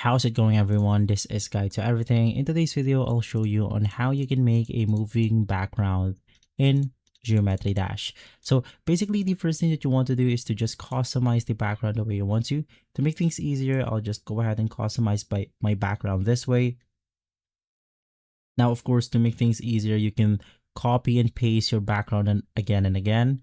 How's it going, everyone? This is Guide to Everything. In today's video, I'll show you on how you can make a moving background in Geometry Dash. So basically, the first thing that you want to do is to just customize the background the way you want to. To make things easier, I'll just go ahead and customize my background this way. Now, of course, to make things easier, you can copy and paste your background and again.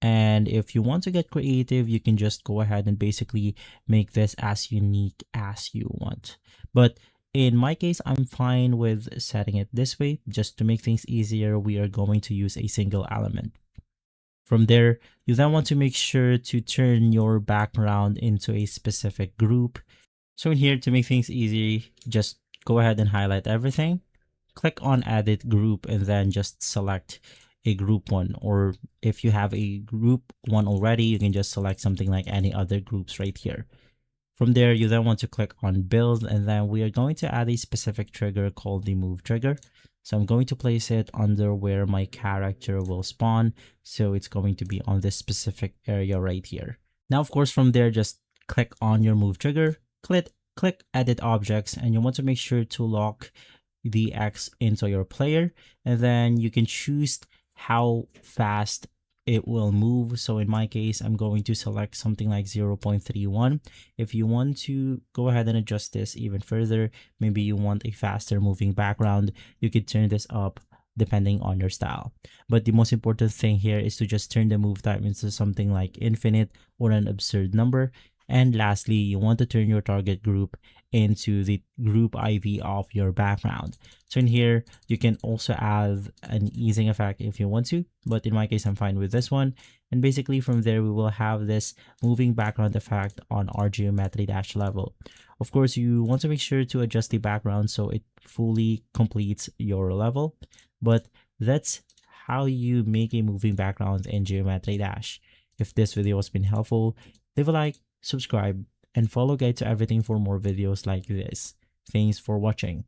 And if you want to get creative, you can just go ahead and basically make this as unique as you want. But in my case, I'm fine with setting it this way. Just to make things easier, we are going to use a single element. From there, you then want to make sure to turn your background into a specific group. So in here, to make things easy, just go ahead and highlight everything. Click on edit group and then just select a group one, or if you have a group one already, you can just select something like any other groups right here. From there, you then want to click on build, and then we are going to add a specific trigger called the move trigger. So I'm going to place it under where my character will spawn. So it's going to be on this specific area right here. Now, of course, from there, just click on your move trigger, click edit objects, and you want to make sure to lock the X into your player, and then you can choose how fast it will move. So in my case, I'm going to select something like 0.31. If you want to go ahead and adjust this even further, maybe you want a faster moving background, you could turn this up depending on your style. But the most important thing here is to just turn the move type into something like infinite or an absurd number. And lastly, you want to turn your target group into the group IV of your background. So in here, you can also add an easing effect if you want to, but in my case, I'm fine with this one. And basically from there, we will have this moving background effect on our Geometry Dash level. Of course, you want to make sure to adjust the background so it fully completes your level, but that's how you make a moving background in Geometry Dash. If this video has been helpful, leave a like, subscribe, and follow Guide to Everything for more videos like this. Thanks for watching.